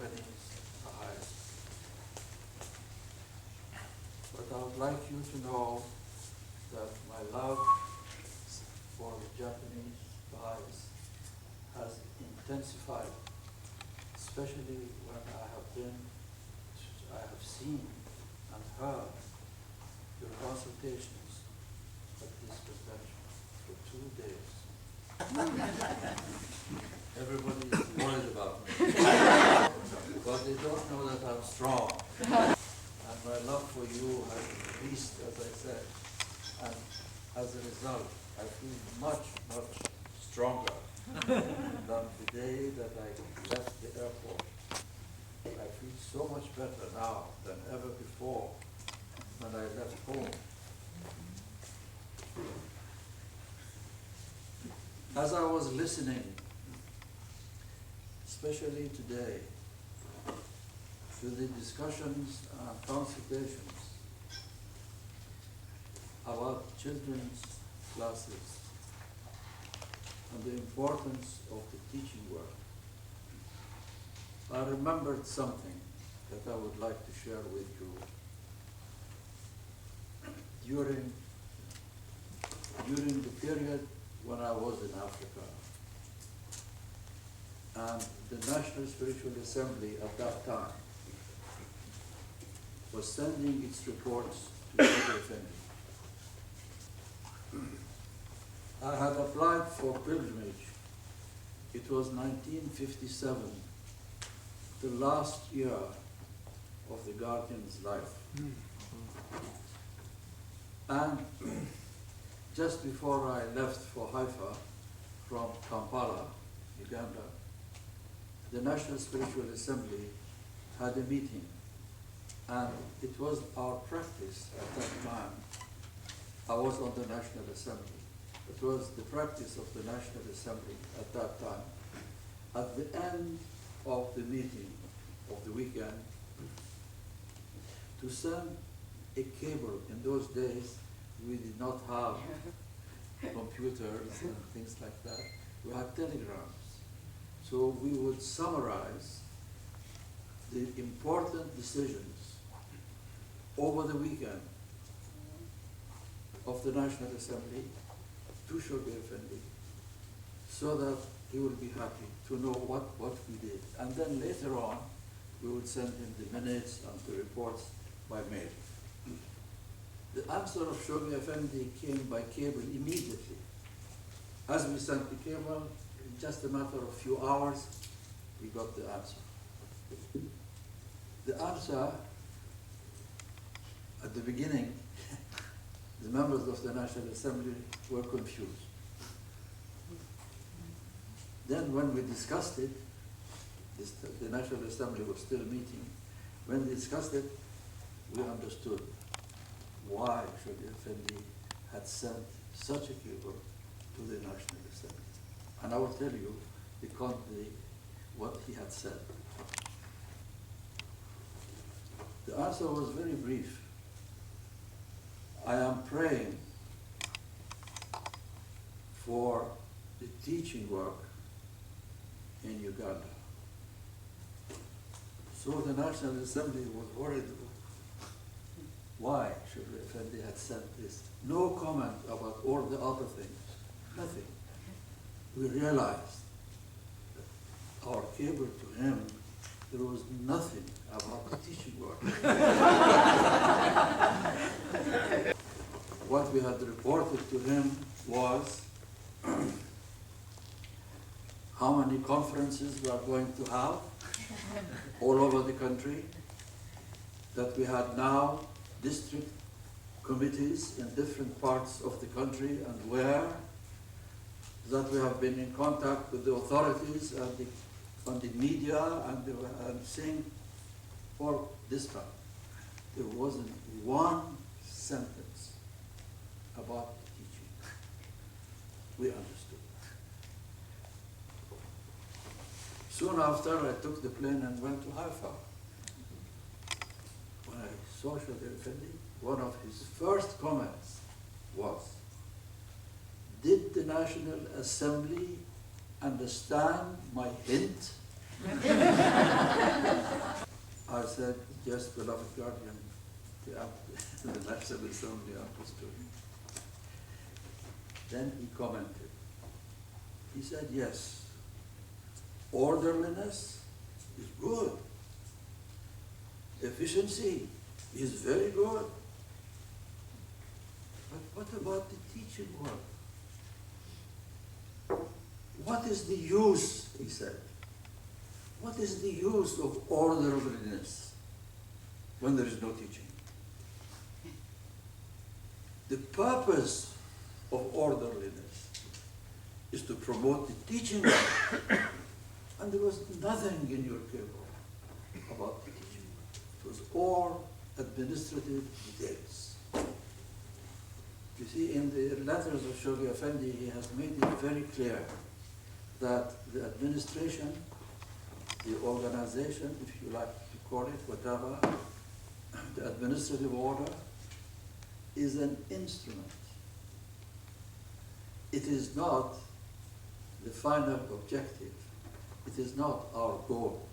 Japanese the highest. But I would like you to know that my love for the Japanese guys has intensified, especially when I have seen and heard your consultations at this convention for 2 days. Everybody is worried about me, but they don't know that I'm strong. And my love for you has increased, as I said, and as a result, I feel much, much stronger than the day that I left the airport. I feel so much better now than ever before when I left home. As I was listening, especially today, to the discussions and consultations about children's classes and the importance of the teaching work, I remembered something that I would like to share with you. During the period when I was in Africa, and the National Spiritual Assembly at that time was sending its reports to Shoghi Effendi. I had applied for pilgrimage. It was 1957, the last year of the guardian's life. And just before I left for Haifa from Kampala, Uganda, the National Spiritual Assembly had a meeting, and it was our practice at that time. I was on the National Assembly. It was the practice of the National Assembly at that time. At the end of the meeting of the weekend, to send a cable. In those days, we did not have computers and things like that. We had telegrams. So we would summarize the important decisions over the weekend of the National Assembly to Shoghi Effendi, so that he would be happy to know what we did. And then later on, we would send him the minutes and the reports by mail. The answer of Shoghi Effendi came by cable immediately. As we sent the cable, in just a matter of few hours, we got the answer. The answer, at the beginning, the members of the National Assembly were confused. Then when we discussed it, the National Assembly was still meeting. When we discussed it, we understood why Shoghi Effendi had sent such a cable to the National Assembly. And I will tell you what he had said. The answer was very brief. I am praying for the teaching work in Uganda. So the National Assembly was worried why Shoghi Effendi had sent this. No comment about all the other things, nothing. We realized that our cable to him, there was nothing about the teaching work. What we had reported to him was how many conferences we are going to have all over the country, that we had now district committees in different parts of the country and where, that we have been in contact with the authorities and the media and saying for this time. There wasn't one sentence about teaching. We understood. Soon after, I took the plane and went to Haifa. When I saw Shoghi Effendi, one of his first comments was, "Did the National Assembly understand my hint?" said, yes, beloved guardian, the National Assembly understood. Then he commented. He said, yes, orderliness is good. Efficiency is very good. But what about the teaching work? What is the use, he said. What is the use of orderliness when there is no teaching? The purpose of orderliness is to promote the teaching work. And there was nothing in your cable about the teaching work. It was all administrative details. You see, in the letters of Shoghi Effendi, he has made it very clear that the administration, the organization, if you like to call it, whatever, the administrative order is an instrument. It is not the final objective. It is not our goal.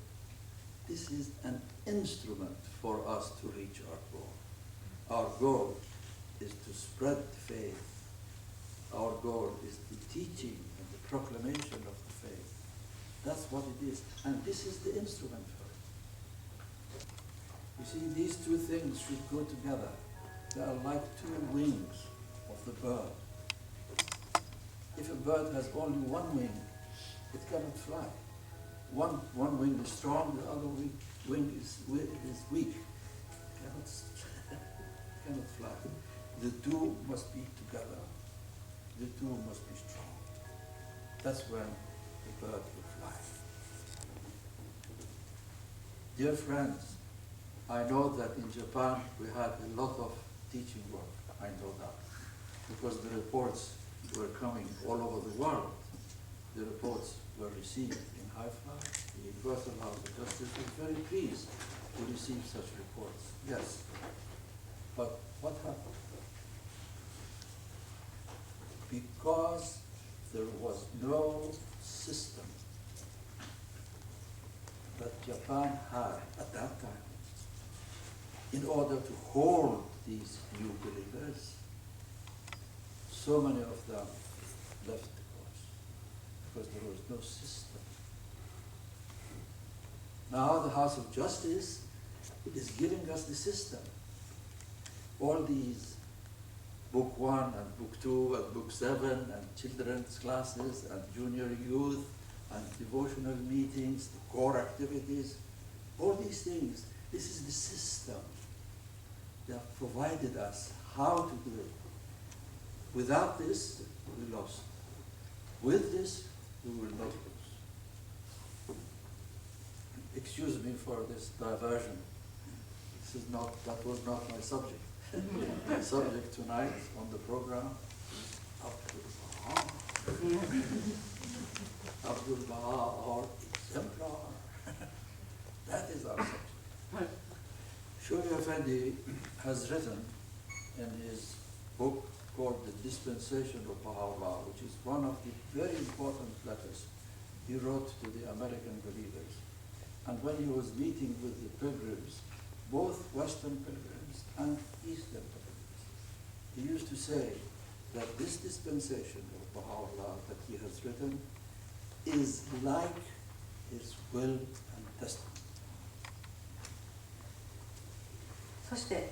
This is an instrument for us to reach our goal. Our goal is to spread the faith. Our goal is the teaching and the proclamation of the faith. That's what it is. And this is the instrument for it. You see, these two things should go together. They are like two wings of the bird. If a bird has only one wing, it cannot fly. One wing is strong, the other wing is weak. It cannot fly. The two must be together. The two must be strong. That's when the bird will fly. Dear friends, I know that in Japan we had a lot of teaching work. I know that. Because the reports were coming all over the world. The reports were received in Haifa. The Universal House of Justice was very pleased to receive such reports. Yes. But what happened? Because there was no system that Japan had at that time in order to hold these new believers, so many of them left the course because there was no system. Now the House of Justice is giving us the system. All these Book 1 and Book 2 and Book 7 and children's classes and junior youth and devotional meetings, the core activities, all these things, this is the system. They have provided us how to do it. Without this, we lost. With this, we will not lose. Excuse me for this diversion. That was not my subject. My subject tonight on the program is Abdul Baha. Abdul Baha, our exemplar. That is our subject. Shoghi Effendi has written in his book called The Dispensation of Baha'u'llah, which is one of the very important letters he wrote to the American believers. And when he was meeting with the pilgrims, both Western pilgrims and Eastern pilgrims, he used to say that this dispensation of Baha'u'llah that he has written is like his will and testament. そして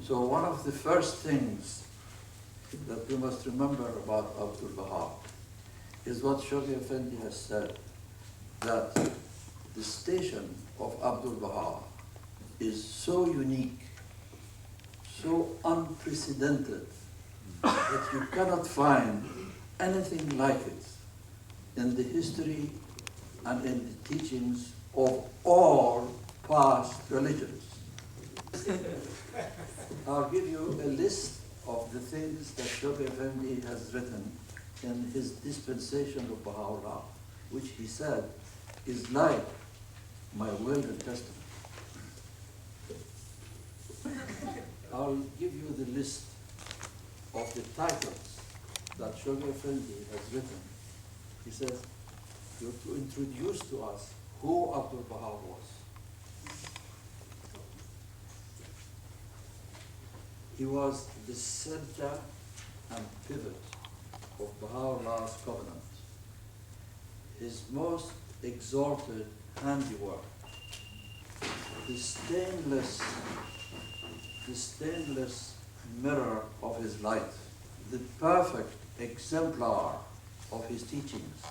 So one of the first things that we must remember about Abdul Baha is what Shoghi Effendi has said, that the station of Abdul Baha is so unique, so unprecedented, that you cannot find anything like it in the history and in the teachings of all past religions. I'll give you a list of the things that Shoghi Effendi has written in his dispensation of Baha'u'llah, which he said is like my will and testament. I'll give you the list of the titles that Shoghi Effendi has written. He says, to introduce to us who Abdul Baha was. He was the center and pivot of Baha'u'llah's covenant, his most exalted handiwork, the stainless mirror of his light, the perfect exemplar of his teachings,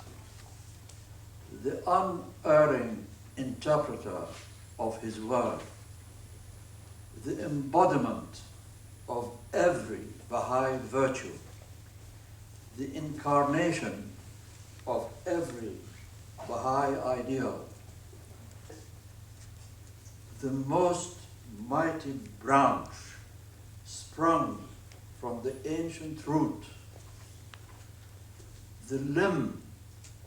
the unerring interpreter of his word, the embodiment of every Baha'i virtue, the incarnation of every Baha'i ideal, the most mighty branch sprung from the ancient root, the limb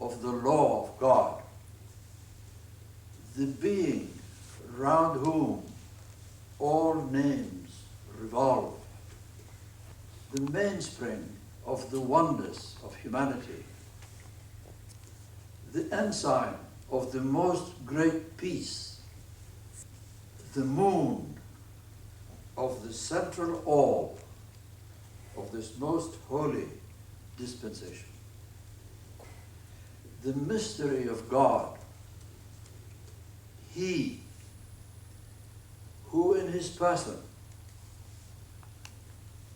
of the law of God, the being round whom all names revolve, the mainspring of the wonders of humanity, the ensign of the most great peace, the moon of the central orb of this most holy dispensation, the mystery of God, he who in his person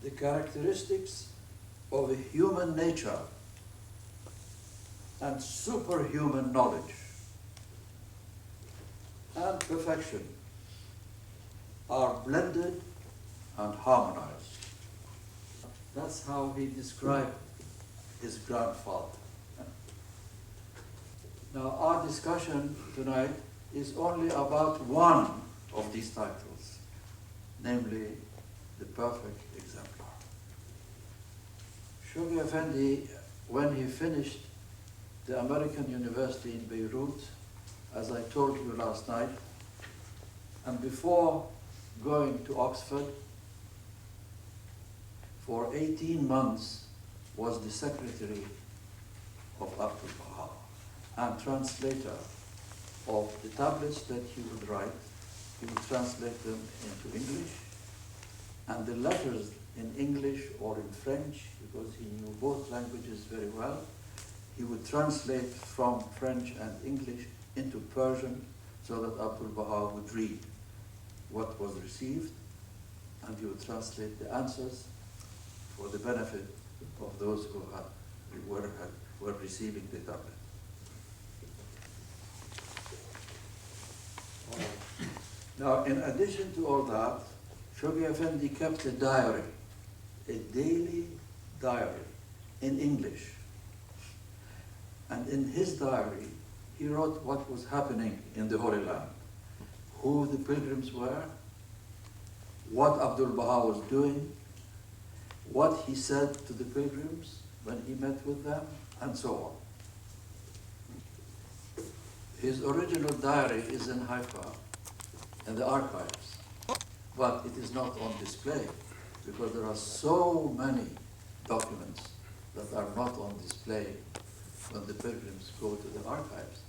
the characteristics of a human nature and superhuman knowledge and perfection are blended and harmonized. That's how he described his grandfather. Now, our discussion tonight is only about one of these titles, namely the perfect exemplar. Shoghi Effendi, when he finished the American University in Beirut, as I told you last night, and before going to Oxford, for 18 months was the secretary of Abdul Baha and translator of the tablets that he would write. He would translate them into English, and the letters in English or in French, because he knew both languages very well, he would translate from French and English into Persian so that Abdul Baha would read what was received, and he would translate the answers for the benefit of those who were receiving the tablet. Now, in addition to all that, Shoghi Effendi kept a diary, a daily diary in English. And in his diary, he wrote what was happening in the Holy Land, who the pilgrims were, what Abdul Baha was doing, what he said to the pilgrims when he met with them, and so on. His original diary is in Haifa, in the archives, but it is not on display because there are so many documents that are not on display when the pilgrims go to the archives.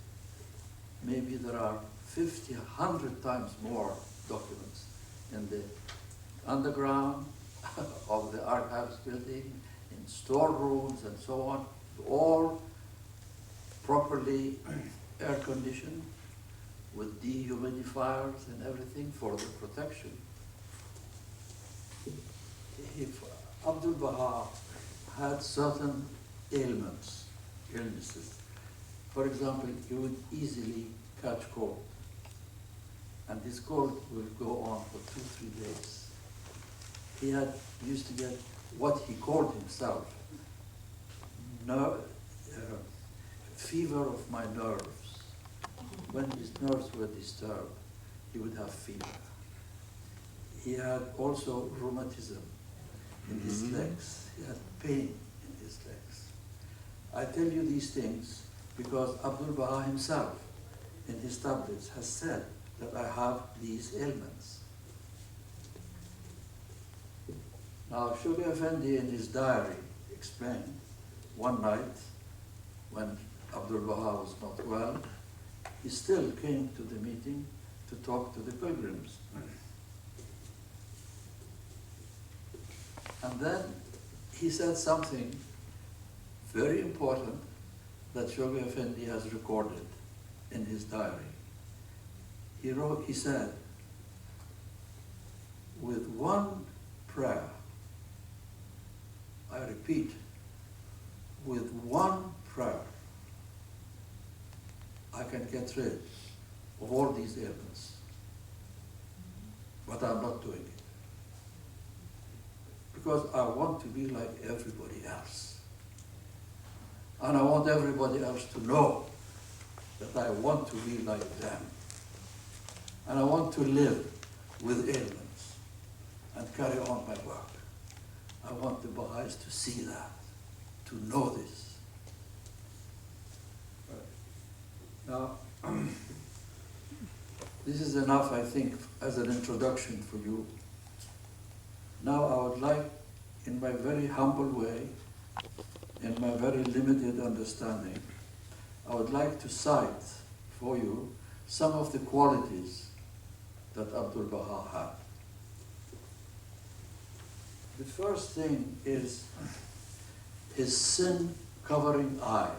Maybe there are 50, 100 times more documents in the underground of the archives building, in storerooms and so on, all properly air-conditioned with dehumidifiers and everything for the protection. If Abdul Baha had certain illnesses, for example, he would easily catch cold, and his cold will go on for 2-3 days. He used to get what he called himself fever of my nerves. When his nerves were disturbed, he would have fever. He had also rheumatism in his legs. He had pain in his legs. I tell you these things because Abdul Baha himself, in his tablets, has said that I have these ailments. Now, Shoghi Effendi in his diary explained one night when Abdul Baha was not well, he still came to the meeting to talk to the pilgrims. And then he said something very important that Shoghi Effendi has recorded in his diary. He said, with one prayer, I repeat, with one prayer, I can get rid of all these ailments. But I'm not doing it. Because I want to be like everybody else. And I want everybody else to know that I want to be like them. And I want to live with ailments and carry on my work. I want the Baha'is to see that, to know this. Now, this is enough, I think, as an introduction for you. Now I would like, in my very humble way, in my very limited understanding, I would like to cite for you some of the qualities that Abdul Baha had. The first thing is his sin-covering eye.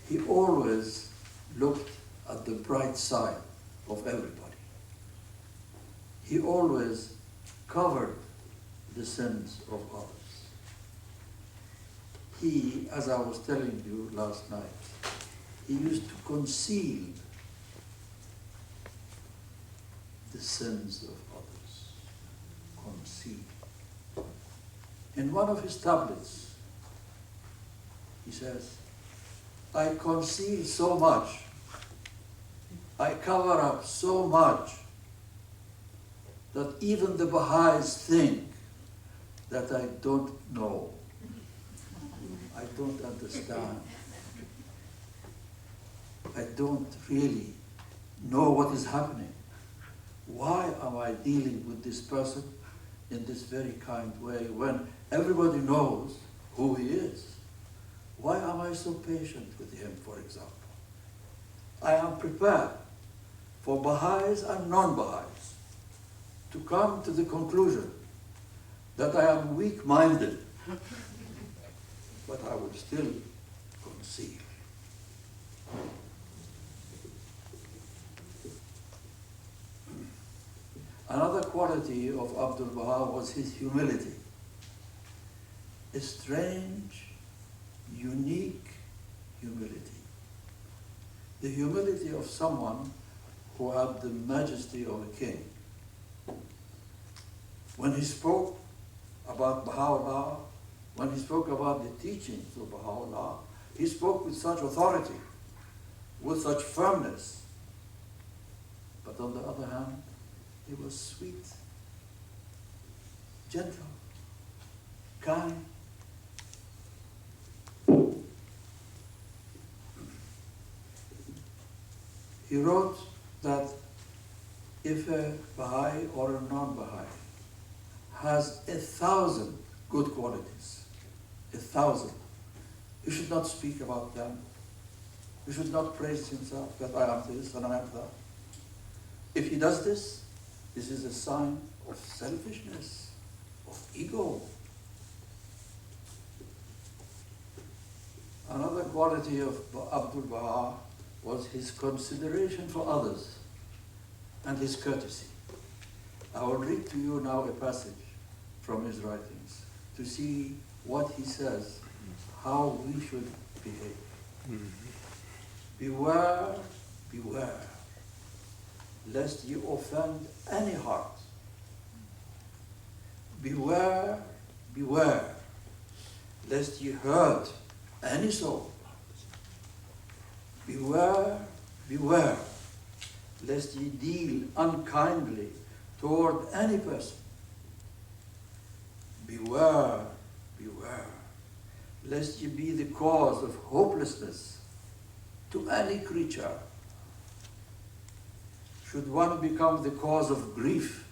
He always looked at the bright side of everybody. He always covered the sins of others. He, as I was telling you last night, he used to conceal the sins of others. Conceal. In one of his tablets, he says, I conceal so much, I cover up so much, that even the Baha'is think that I don't know. I don't understand. I don't really know what is happening. Why am I dealing with this person in this very kind way when everybody knows who he is? Why am I so patient with him, for example? I am prepared for Baha'is and non-Baha'is to come to the conclusion that I am weak-minded, but I will still conceal. Another quality of Abdul Baha was his humility. A strange, unique humility. The humility of someone who had the majesty of a king. When he spoke about Baha'u'llah, when he spoke about the teachings of Baha'u'llah, he spoke with such authority, with such firmness. But on the other hand, he was sweet, gentle, kind. He wrote that if a Baha'i or a non-Baha'i has 1,000 good qualities, 1,000, he should not speak about them. He should not praise himself that I am this and I am that. If he does this, this is a sign of selfishness, of ego. Another quality of Abdul Baha was his consideration for others and his courtesy. I will read to you now a passage from his writings to see what he says, how we should behave. Beware, beware, lest you offend any heart. Beware, beware, lest you hurt any soul. Beware, beware, lest ye deal unkindly toward any person. Beware, beware, lest ye be the cause of hopelessness to any creature. Should one become the cause of grief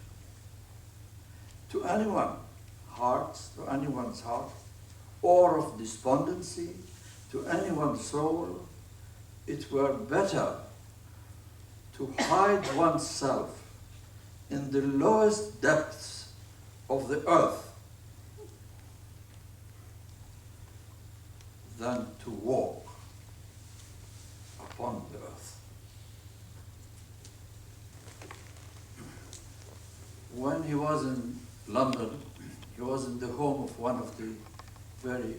to anyone, hearts, to anyone's heart, or of despondency to anyone's soul, it were better to hide oneself in the lowest depths of the earth than to walk upon the earth. When he was in London, he was in the home of one of the very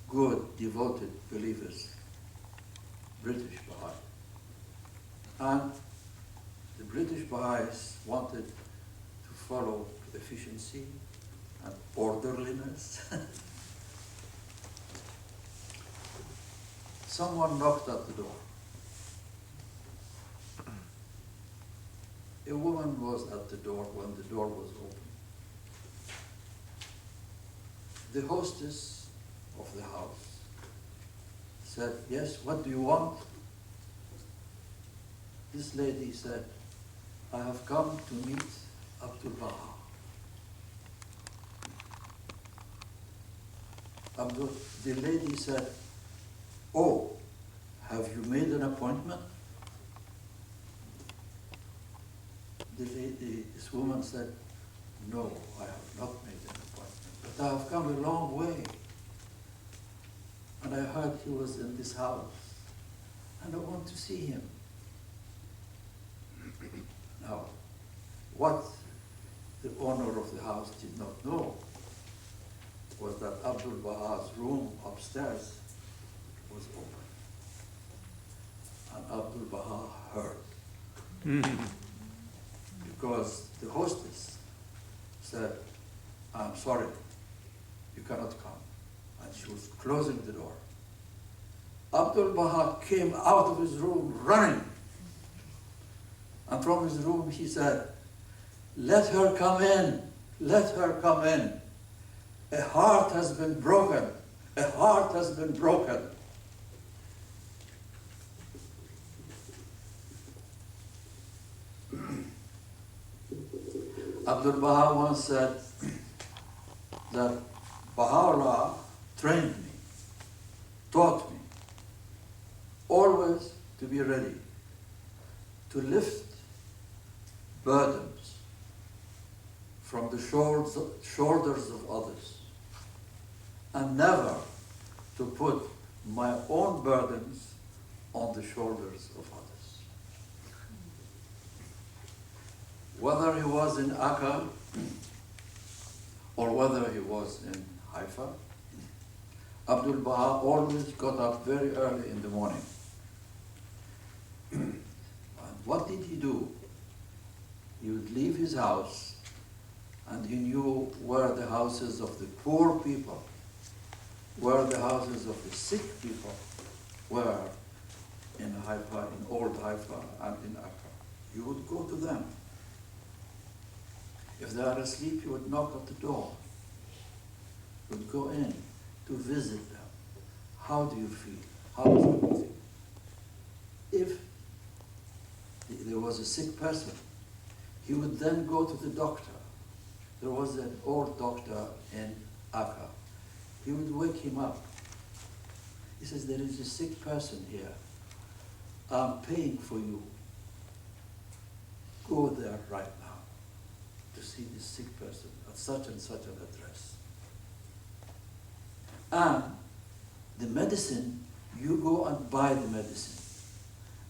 good, devoted believers, British Baha'i. And the British Baha'is wanted to follow efficiency and orderliness. Someone knocked at the door. A woman was at the door when the door was open. The hostess of the house said, "Yes, what do you want?" This lady said, "I have come to meet Abdul Baha." The lady said, "Oh, have you made an appointment?" This woman said, "No, I have not made an appointment, but I have come a long way. And I heard he was in this house, and I want to see him." Now, what the owner of the house did not know was that Abdul Baha's room upstairs was open. And Abdul Baha heard. Because the hostess said, "I'm sorry, you cannot come." And she was closing the door. Abdul Baha came out of his room running. And from his room he said, "Let her come in, let her come in. A heart has been broken, a heart has been broken." Abdul Baha once said that Baha'u'llah trained me, taught me, always to be ready to lift burdens from the shoulders of others, and never to put my own burdens on the shoulders of others. Whether he was in Akka or whether he was in Haifa, Abdul Baha always got up very early in the morning. And what did he do? He would leave his house, and he knew where the houses of the poor people, where the houses of the sick people were in Haifa, in old Haifa and in Akka. He would go to them. If they are asleep, he would knock at the door. He would go in to visit them. How do you feel? How is everything? If there was a sick person, he would then go to the doctor. There was an old doctor in Akka. He would wake him up. He says, "There is a sick person here. I'm paying for you. Go there right now to see this sick person at such and such an address. And the medicine, you go and buy the medicine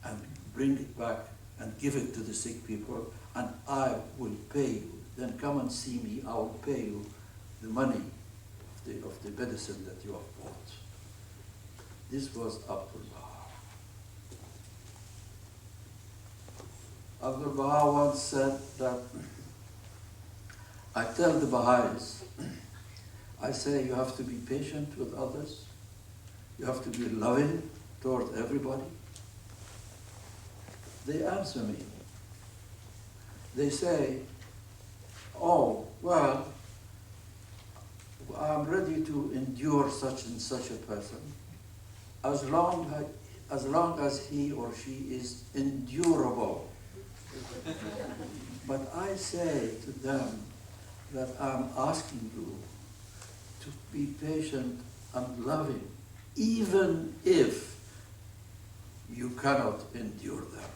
and bring it back and give it to the sick people, and I will pay you. Then come and see me, I will pay you the money of the medicine that you have bought." This was Abdul Baha. Abdul Baha once said that, "I tell the Baha'is, I say you have to be patient with others, you have to be loving toward everybody." They answer me. They say, "Oh, well, I'm ready to endure such and such a person as long as he or she is endurable." But I say to them that I'm asking you to be patient and loving, even if you cannot endure them.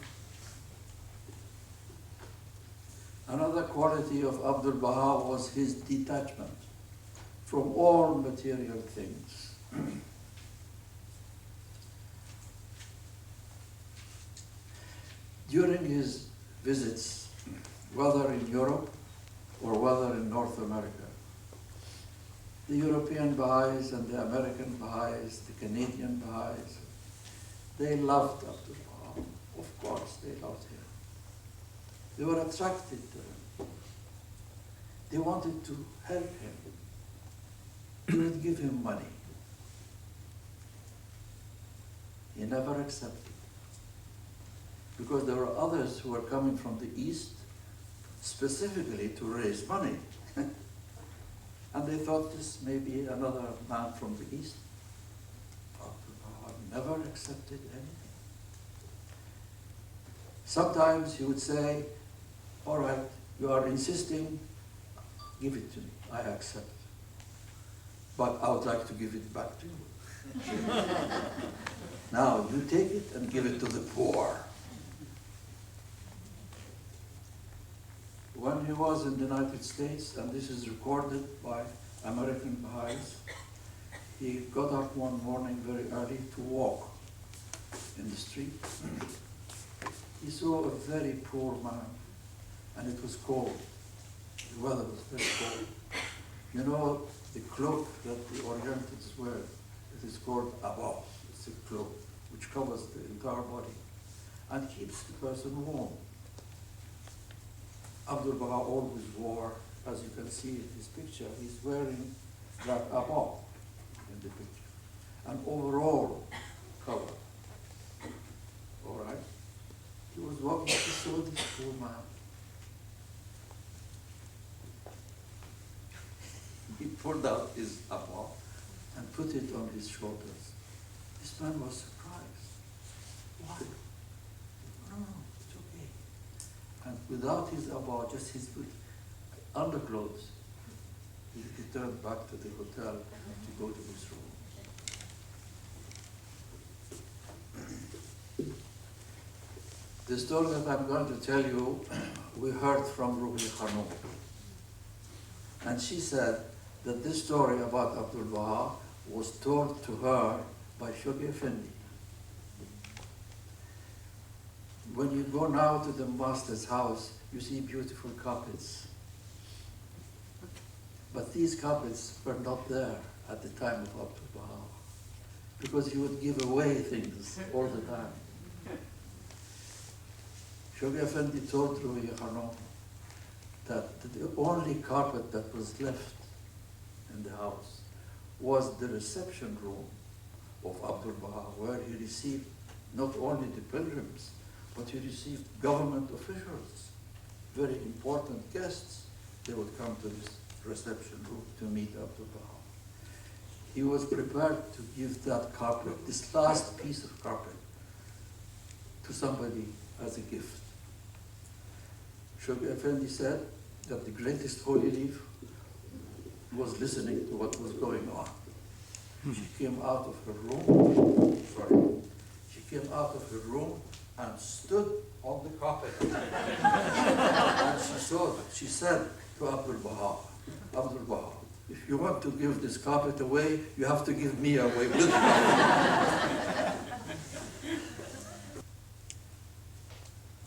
Another quality of Abdul Baha was his detachment from all material things. During his visits, whether in Europe or whether in North America, the European Baha'is and the American Baha'is, the Canadian Baha'is, they loved Abdul Baha. Of course, they loved him. They were attracted to him. They wanted to help him. They would give him money. He never accepted. Because there were others who were coming from the East specifically to raise money. And they thought this may be another man from the East. Abdul Baha never accepted anything. Sometimes he would say, all right, you are insisting, give it to me, I accept. But I would like to give it back to you. Now you take it and give it to the poor. When he was in the United States, and this is recorded by American Baha'is, he got up one morning very early to walk in the street. He saw a very poor man, and it was cold. The weather was very cold. You know, the cloak that the Orientals wear, it is called abas. It's a cloak which covers the entire body and keeps the person warm. Abdul Baha always wore, as you can see in his picture, he's wearing that abba in the picture, an overall cover. All right? He was walking, he saw this poor man. He pulled out his abba and put it on his shoulders. This man was surprised. Why? No, it's okay. And without his abba, just his underclothes, he returned back to the hotel to go to his room. The story that I'm going to tell you, we heard from Ruhi Khanum. And she said that this story about Abdul Baha was told to her by Shoghi Effendi. When you go now to the master's house, you see beautiful carpets. But these carpets were not there at the time of Abdul Baha, because he would give away things all the time. Shoghi Effendi told Ruhi Khanum that the only carpet that was left in the house was the reception room of Abdul Baha, where he received not only the pilgrims, but he received government officials, very important guests. They would come to this reception room to meet Abdul Baha. He was prepared to give that carpet, this last piece of carpet, to somebody as a gift. Shoghi Effendi said that the greatest holy leaf was listening to what was going on. She came out of her room, she came out of her room and stood on the carpet. And she said to Abdul Baha, Abdul Baha, if you want to give this carpet away, you have to give me away with it. I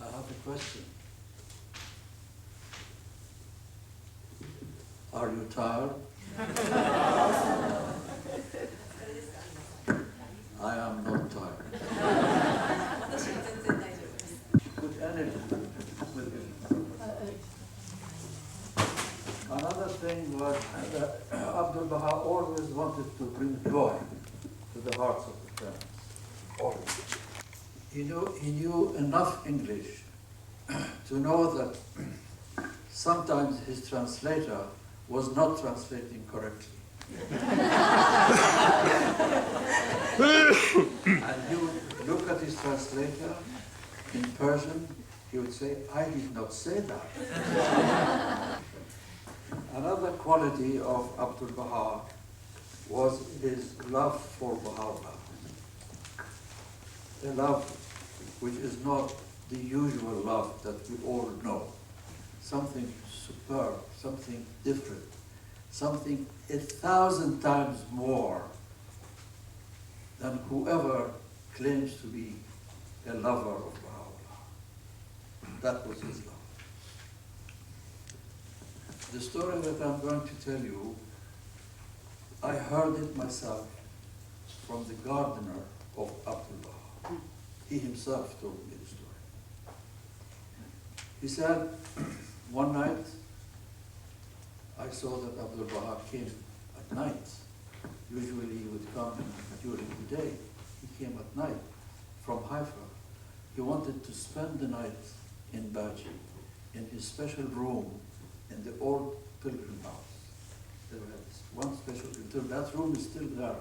have a question. Are you tired? I am not tired. Good energy with him. Another thing was that Abdul Baha always wanted to bring joy to the hearts of the friends. Always. He knew enough English to know that sometimes his translator was not translating correctly. And he would look at his translator in Persian, he would say, I did not say that. Another quality of Abdul Baha was his love for Baha'u'llah. A love which is not the usual love that we all know. Something superb, something different, something 1,000 times more than whoever claims to be a lover of Baha'u'llah. That was his love. The story that I'm going to tell you, I heard it myself from the gardener of Abdul Baha. He himself told me the story. He said, one night, I saw that Abdul Baha came at night. Usually he would come during the day. He came at night from Haifa. He wanted to spend the night in Baji, in his special room in the old pilgrim house. There was one special, that room is still there.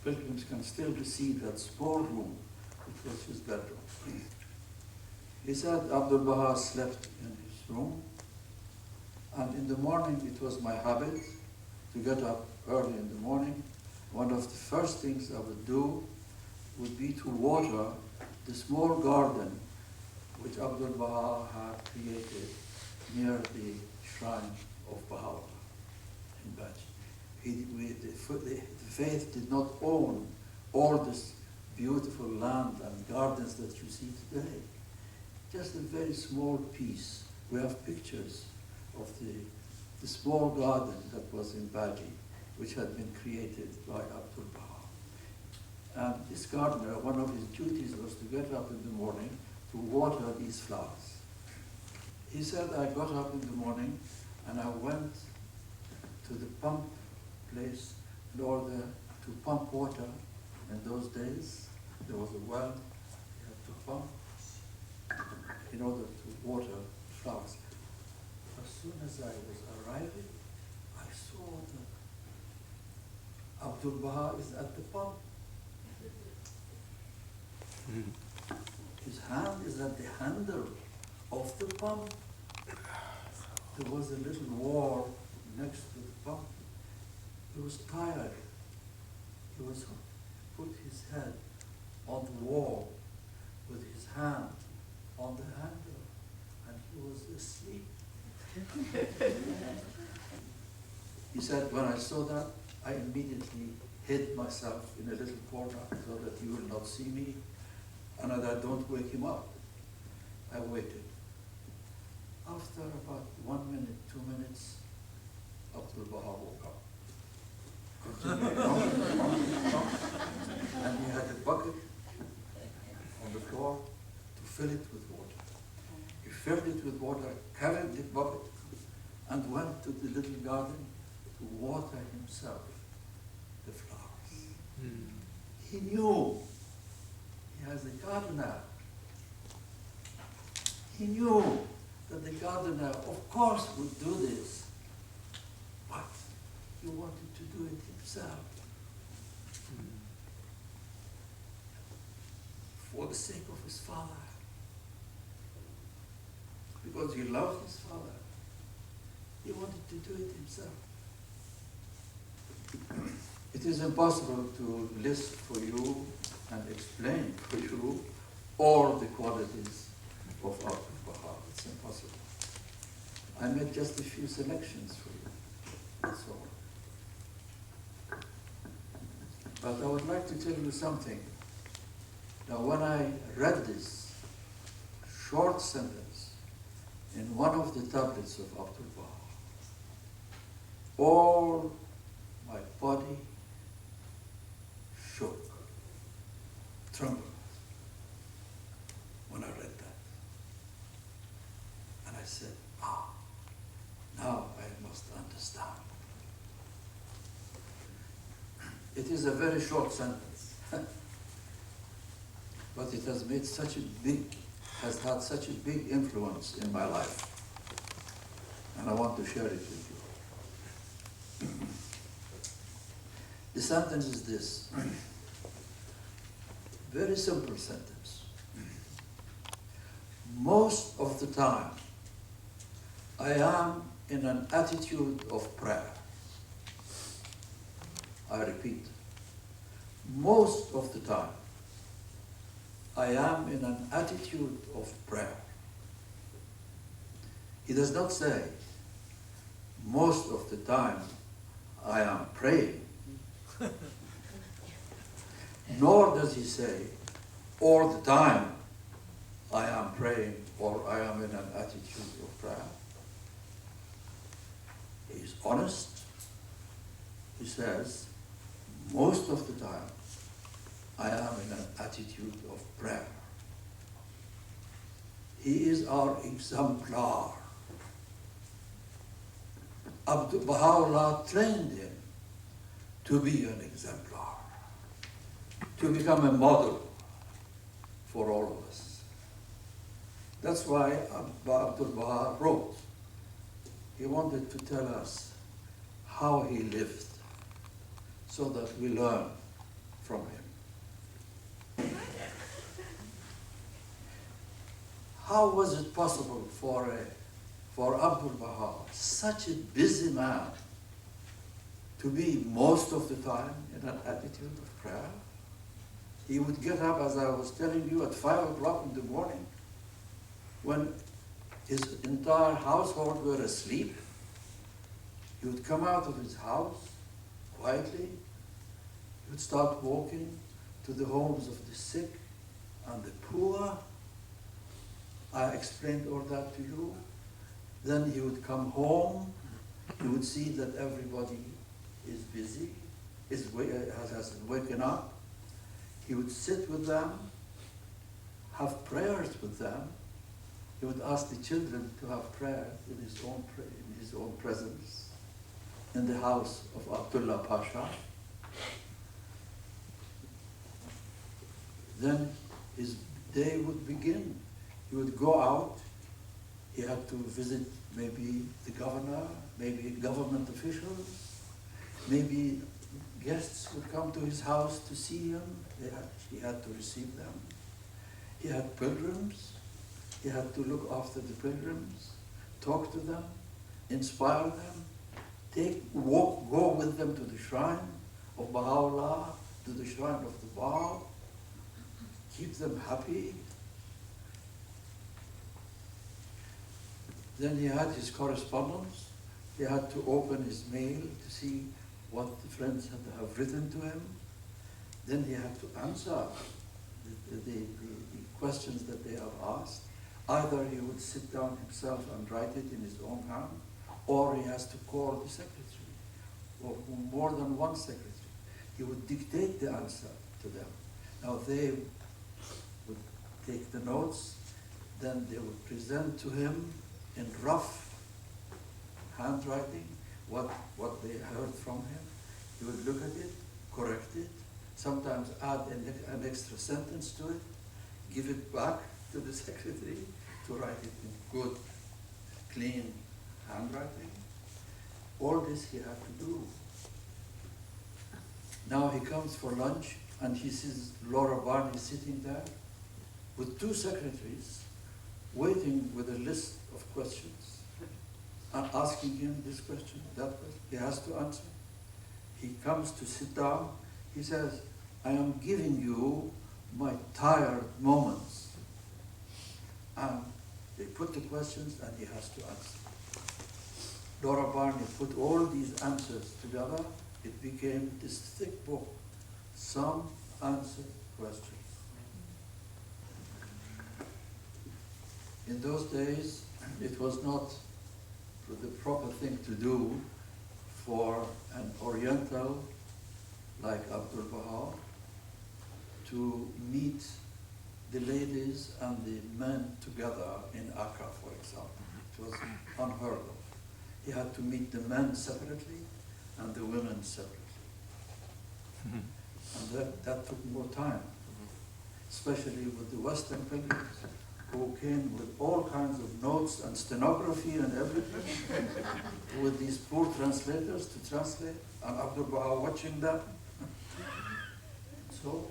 Pilgrims can still see that small room, which was his bedroom. He said Abdul Baha slept in his room, and in the morning it was my habit to get up early in the morning. One of the first things I would do would be to water the small garden which Abdul Baha had created near the shrine of Baha'u'llah in Baji. The faith did not own all this beautiful land and gardens that you see today. Just a very small piece. We have pictures of the small garden that was in Baji, which had been created by Abdul Baha. And this gardener, one of his duties was to get up in the morning to water these flowers. He said, I got up in the morning and I went to the pump place in order to pump water. In those days, there was a well you had to pump in order to water flowers. As soon as I was arriving, I saw that Abdul Baha is at the pump. His hand is at the handle of the pump. There was a little wall next to the pump. He was tired. He was put his head on the wall with his hand on the handle, and he was asleep. He said, when I saw that, I immediately hid myself in a little corner so that he will not see me and that I don't wake him up. I waited. After about 1 minute, 2 minutes, Abdul Baha woke up. And he had a bucket on the floor to fill it with water. He filled it with water, carried the bucket, and went to the little garden to water himself the flowers. He knew he has a gardener. He knew that the gardener, of course, would do this, but he wanted to do it himself. For the sake of his father. Because he loved his father. He wanted to do it himself. It is impossible to list for you and explain for you all the qualities of Abdul Baha. It's impossible. I made just a few selections for you. That's all. But I would like to tell you something. Now, when I read this short sentence in one of the tablets of Abdul Baha, all my body shook, trembled when I read that. And I said, now I must understand. It is a very short sentence, but it has made has had such a big influence in my life. And I want to share it with you. The sentence is this. Very simple sentence. Most of the time, I am in an attitude of prayer. I repeat, most of the time, I am in an attitude of prayer. He does not say, most of the time, I am praying. Nor does he say, all the time, I am praying or I am in an attitude of prayer. He is honest. He says, most of the time, I am in an attitude of prayer. He is our exemplar. Baha'u'llah trained him to be an exemplar, to become a model for all of us. That's why Abdul Baha wrote. He wanted to tell us how he lived so that we learn from him. How was it possible for Abdul Baha, such a busy man, to be most of the time in an attitude of prayer? He would get up, as I was telling you, at 5 o'clock in the morning, when his entire household were asleep. He would come out of his house quietly. He would start walking to the homes of the sick and the poor. I explained all that to you. Then he would come home. He would see that everybody is busy, has waken up. He would sit with them, have prayers with them. He would ask the children to have prayer in his own presence, in the house of Abdullah Pasha. Then his day would begin. He would go out. He had to visit maybe the governor, maybe government officials, maybe guests would come to his house to see him. He had to receive them. He had pilgrims. He had to look after the pilgrims, talk to them, inspire them, go with them to the shrine of Baha'u'llah, to the shrine of the Baal, keep them happy. Then he had his correspondence. He had to open his mail to see what the friends have written to him. Then he had to answer the questions that they have asked. Either he would sit down himself and write it in his own hand, or he has to call the secretary, or more than one secretary. He would dictate the answer to them. Now they would take the notes, then they would present to him in rough handwriting what they heard from him. He would look at it, correct it, sometimes add an extra sentence to it, give it back to the secretary to write it in good, clean handwriting. All this he had to do. Now he comes for lunch and he sees Laura Barney sitting there with two secretaries waiting with a list of questions and asking him this question, that question. He has to answer. He comes to sit down. He says, I am giving you my tired moments. And they put the questions and he has to answer. Laura Barney put all these answers together. It became this thick book, Some Answered Questions. In those days, it was not the proper thing to do for an Oriental like Abdul Baha to meet the ladies and the men together in Accra, for example. It was unheard of. He had to meet the men separately and the women separately. And that took more time, especially with the Western pilgrims who came with all kinds of notes and stenography and everything, with these poor translators to translate, and Abdul Baha watching them. So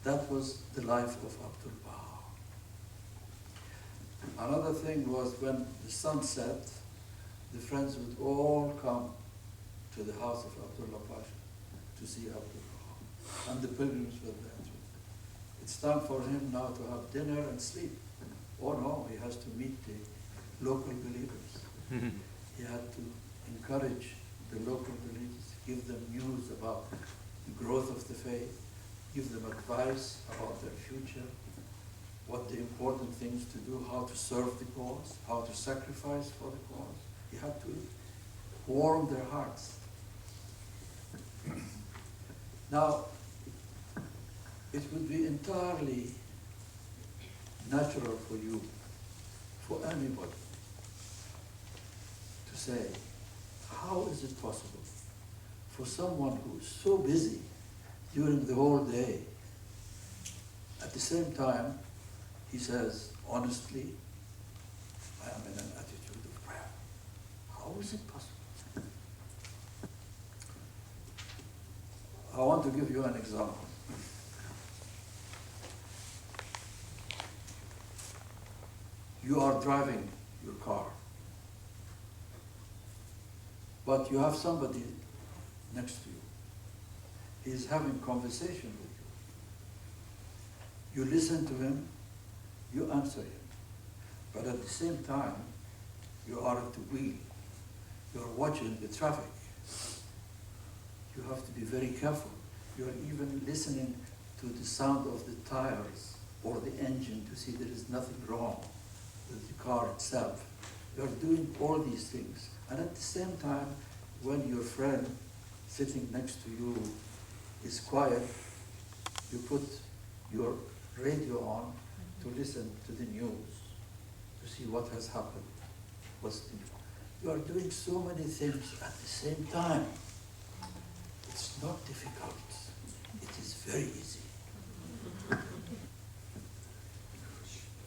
that was the life of Abdul Baha. Another thing was when the sun set, the friends would all come to the house of Abdullah Pasha. to see Abdul Baha. And the pilgrims were there too. It's time for him now to have dinner and sleep. Oh no, he has to meet the local believers. He had to encourage the local believers, give them news about the growth of the faith, give them advice about their future, what the important things to do, how to serve the cause, how to sacrifice for the cause. He had to warm their hearts. Now, it would be entirely natural for you, for anybody, to say, how is it possible for someone who is so busy during the whole day, at the same time, he says, honestly, I am in an attitude of prayer. How is it possible? I want to give you an example. You are driving your car, but you have somebody next to you. He is having conversation with you. You listen to him, you answer him, but at the same time, you are at the wheel. You are watching the traffic. You have to be very careful. You are even listening to the sound of the tires or the engine to see there is nothing wrong with the car itself. You are doing all these things. And at the same time, when your friend sitting next to you is quiet, you put your radio on to listen to the news, to see what has happened. You are doing so many things at the same time. It's not difficult. It is very easy.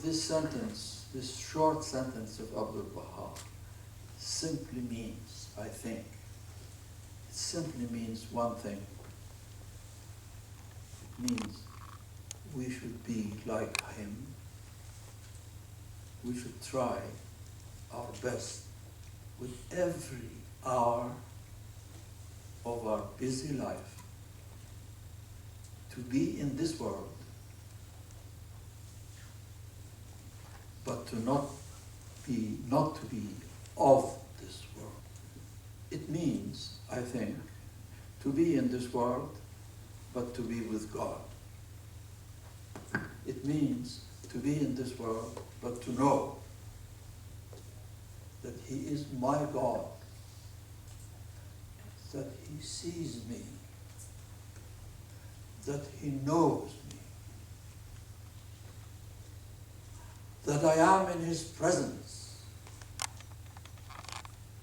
This sentence, this short sentence of Abdul Baha simply means, I think, it simply means one thing. It means we should be like him. We should try our best with every hour of our busy life to be in this world, but to not to be of this world. It means, I think, to be in this world, but to be with God. It means to be in this world, but to know that He is my God, that He sees me, that He knows me, that I am in His presence.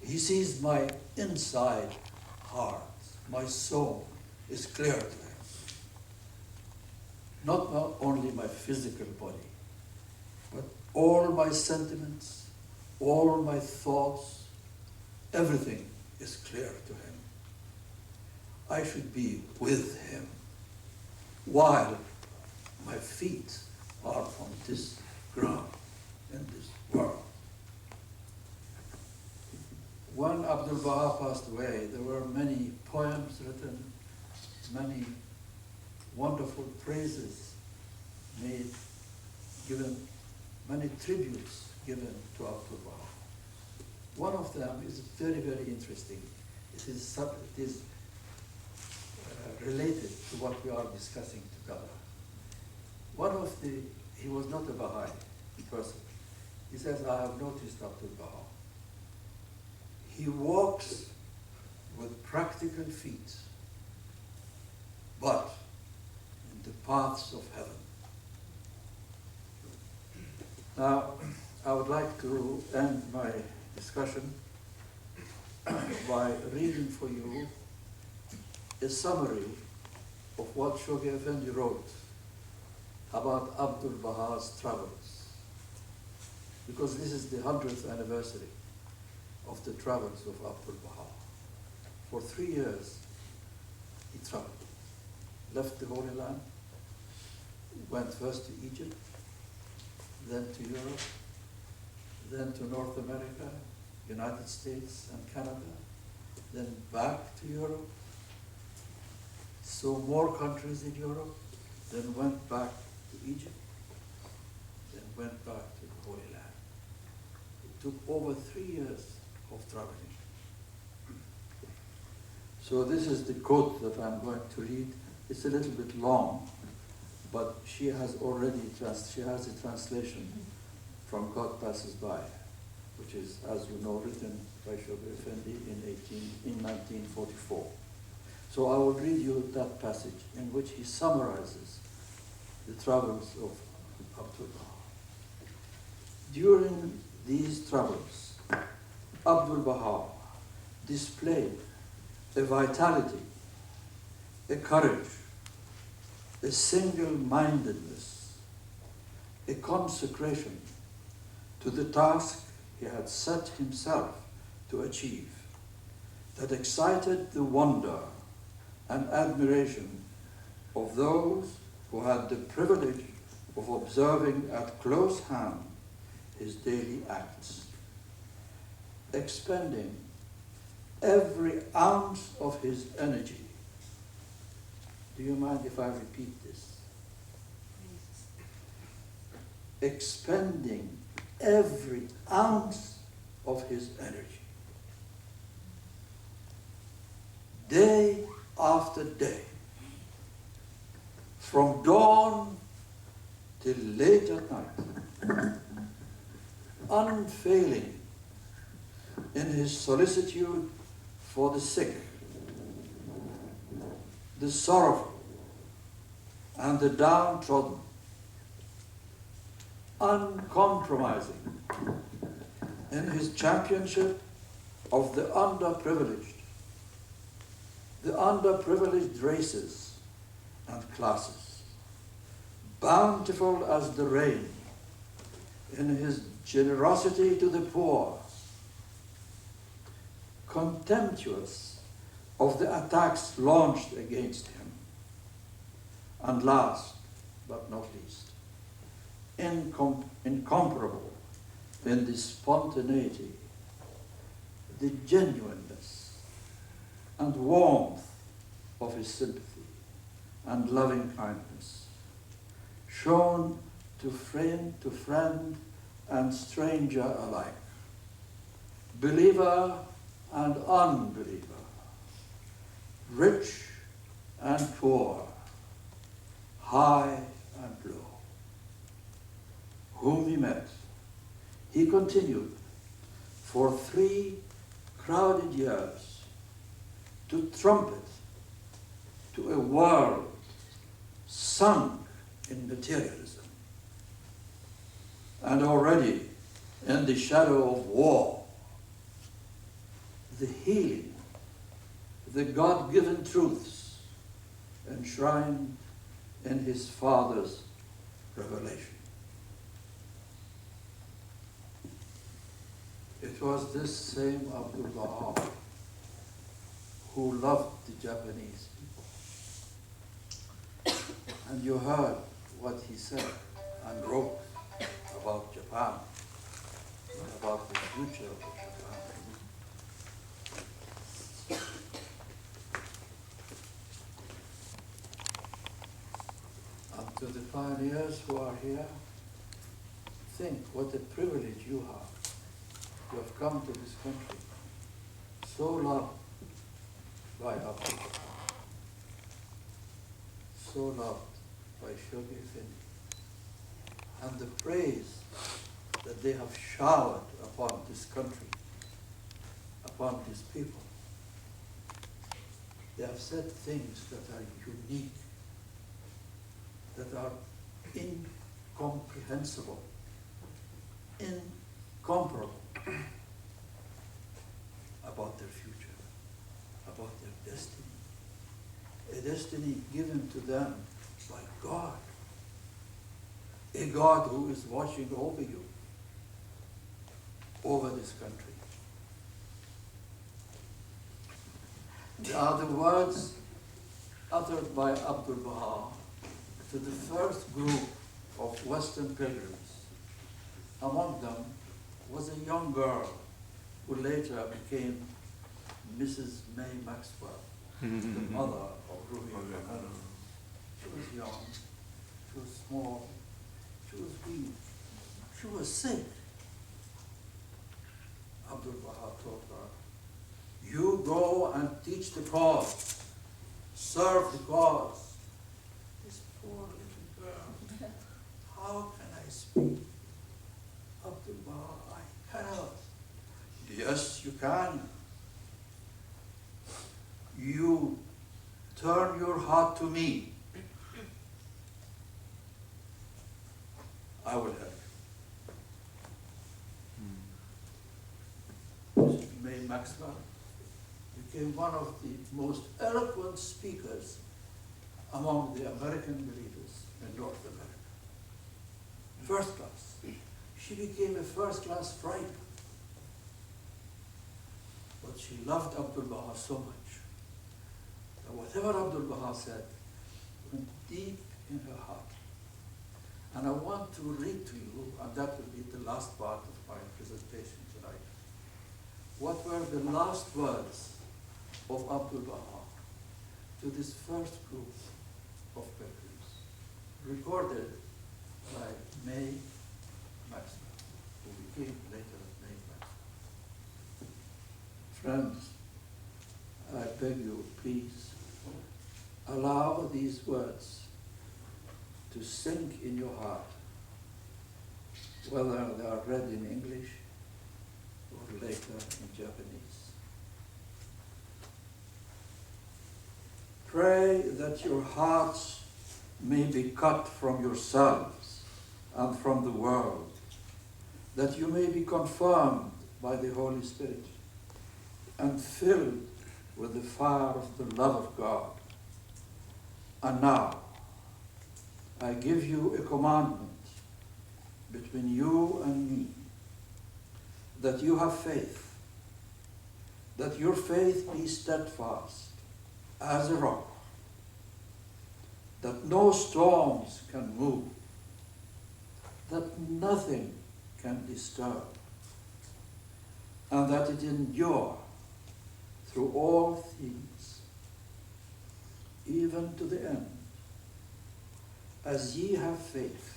He sees my inside heart, my soul is clear to Him. Not only my physical body, but all my sentiments, all my thoughts, everything is clear to Him. I should be with Him while my feet are on this ground, in this world. When Abdul Baha passed away, there were many poems written, many wonderful praises made, given, many tributes given to Abdul Baha. One of them is very, very interesting. It is related to what we are discussing together. He was not a Baha'i person. He says, I have noticed Abdul Baha. He walks with practical feet, but in the paths of heaven. Now, I would like to end my discussion by reading for you a summary of what Shoghi Effendi wrote about Abdul Baha's travels, because this is the 100th anniversary of the travels of Abdul Baha. For 3 years, he traveled, left the Holy Land, went first to Egypt, then to Europe, then to North America, United States and Canada, then back to Europe, saw more countries in Europe, then went back to Egypt, then went back to the Holy Land. It took over 3 years of traveling. So this is the quote that I'm going to read. It's a little bit long, but she has already she has a translation from God Passes By, which is, as you know, written by Shoghi Effendi in 1944. So I will read you that passage in which he summarizes the travels of Abdul Baha. During these travels, Abdul Baha displayed a vitality, a courage, a single-mindedness, a consecration to the task he had set himself to achieve that excited the wonder and admiration of those who had the privilege of observing at close hand his daily acts, expending every ounce of his energy. Do you mind if I repeat this? Expending every ounce of his energy, day after day, from dawn till late at night, unfailing in his solicitude for the sick, the sorrowful, and the downtrodden, uncompromising in his championship of the underprivileged races and classes, bountiful as the rain in his generosity to the poor, contemptuous of the attacks launched against him, and last but not least, incomparable in the spontaneity, the genuineness, and warmth of his sympathy and loving kindness, shown to friend and stranger alike, believer and unbeliever, rich and poor, high and low. Whom he met, he continued for 3 crowded years to trumpet to a world sunk in materialism and already in the shadow of war, the healing, the God-given truths enshrined in his Father's revelation. It was this same Abdul Baha who loved the Japanese people. And you heard what he said and wrote about Japan, and about the future of Japan. And to the pioneers who are here, think what a privilege you have. You have come to this country so loved by Abdul Baha, so loved by Shoghi Effendi, and the praise that they have showered upon this country, upon his people. They have said things that are unique, that are incomprehensible, incomparable, about their future, about their destiny. A destiny given to them by God. A God who is watching over you, over this country. They are the words uttered by Abdul Baha to the first group of Western pilgrims. Among them was a young girl who later became Mrs. May Maxwell. the mother of Ruhi Kamara. She was young, she was small, she was weak, she was sick. Abdul Baha told her, you go and teach the cause, serve the cause. This poor little girl, how can I speak? Abdul Baha, I cannot. Yes, you can. You turn your heart to me. I will help you. May Maxwell became one of the most eloquent speakers among the American believers in North America. First class. She became a first-class writer. But she loved Abdul Baha so much that whatever Abdul Baha said went deep in her heart. And I want to read to you, and that will be the last part of my presentation tonight. What were the last words of Abdul Baha to this first group of pilgrims, recorded by May Maxwell, who became later May Maxwell. Friends, I beg you, please, allow these words to sink in your heart, whether they are read in English or later in Japanese. Pray that your hearts may be cut from yourselves and from the world, that you may be confirmed by the Holy Spirit and filled with the fire of the love of God. And now, I give you a commandment between you and me, that you have faith, that your faith be steadfast as a rock, that no storms can move, that nothing can disturb, and that it endure through all things, even to the end. As ye have faith,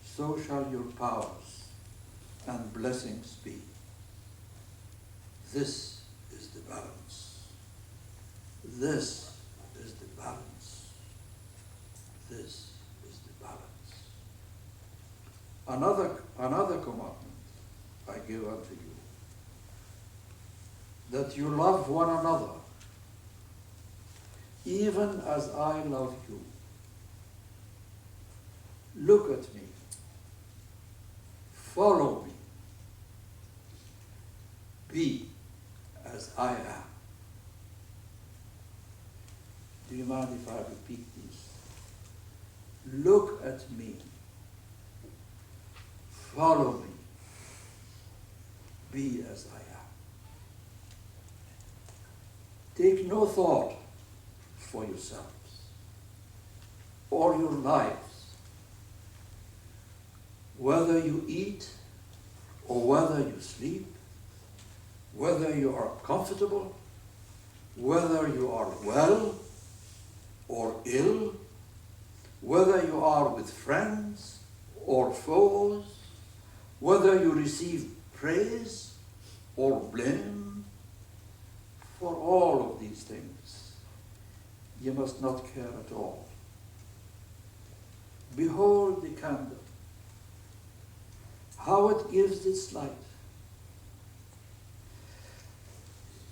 so shall your powers and blessings be. This is the balance. This is the balance. This is the balance. Another commandment I give unto you, that you love one another, even as I love you. Look at me. Follow me. Be as I am. Do you mind if I repeat this? Look at me. Follow me. Be as I am. Take no thought for yourselves or your lives, whether you eat or whether you sleep, whether you are comfortable, whether you are well or ill, whether you are with friends or foes, whether you receive praise or blame. For all of these things, you must not care at all. Behold the candle, how it gives its light.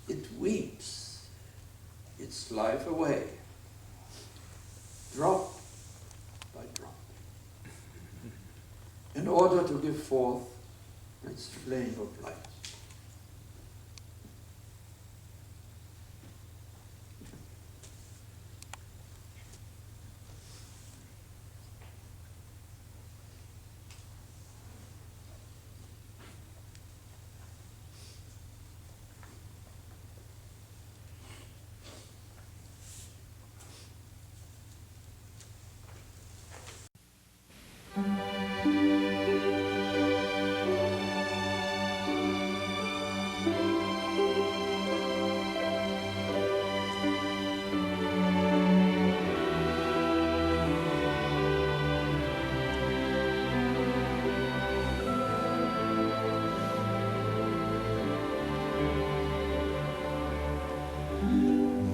It weeps its life away, drop by drop, in order to give forth its flame of light.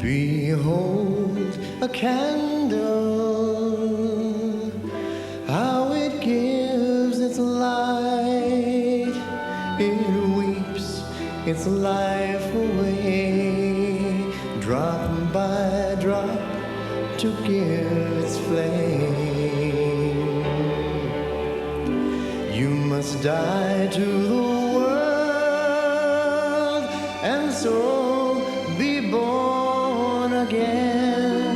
Behold a candle, how it gives its light. It weeps its life away, drop by drop, to give its flame. You must die to the world and so be born again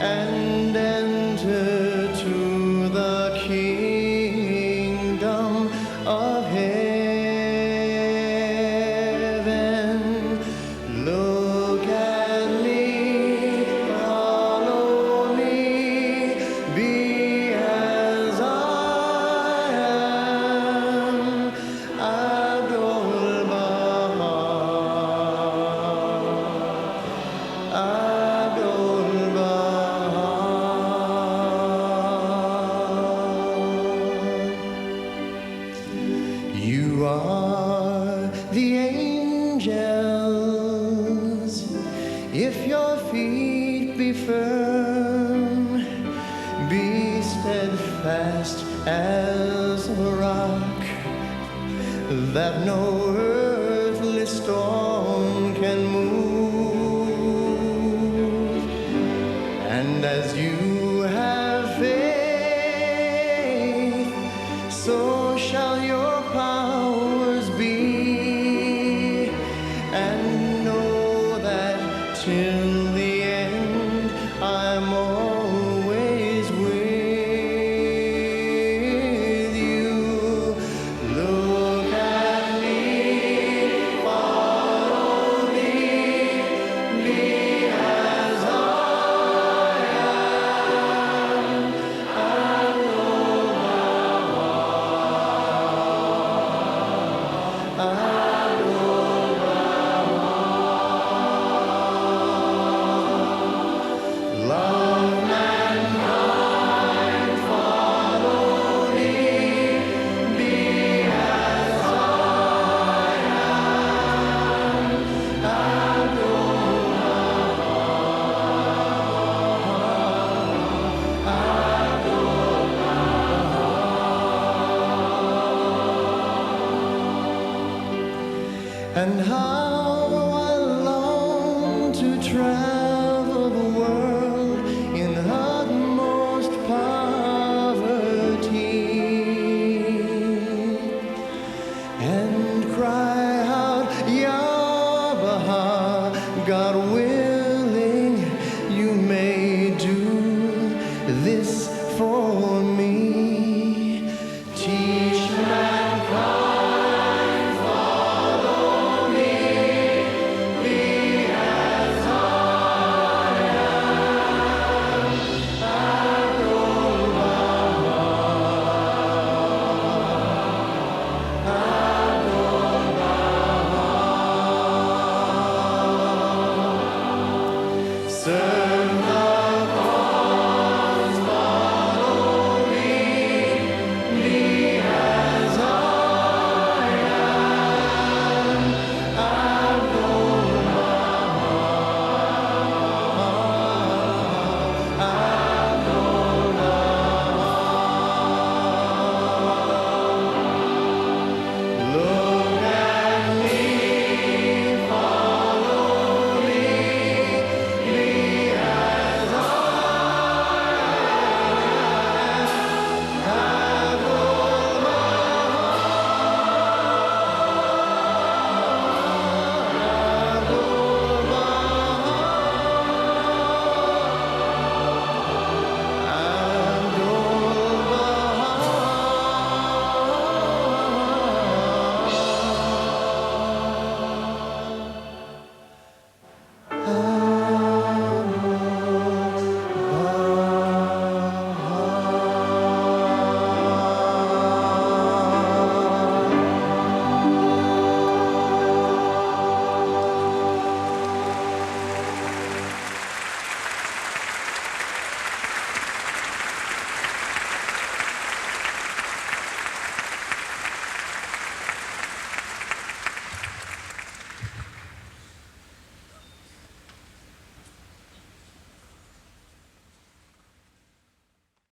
and enter to the kingdom of heaven. Look at me, follow me, be as I am. Abdul Baha, Abdul Baha. You are the angels. If your feet be firm, be steadfast as a rock, that no earthly storm can move. And as you have faith, so shall your powers be, and know that till the end I'm always with you. Look at me, follow me, be as I am. Love mankind, follow me, be as I am. And how I long to travel the world in utmost poverty and cry out, Ya Baha, God will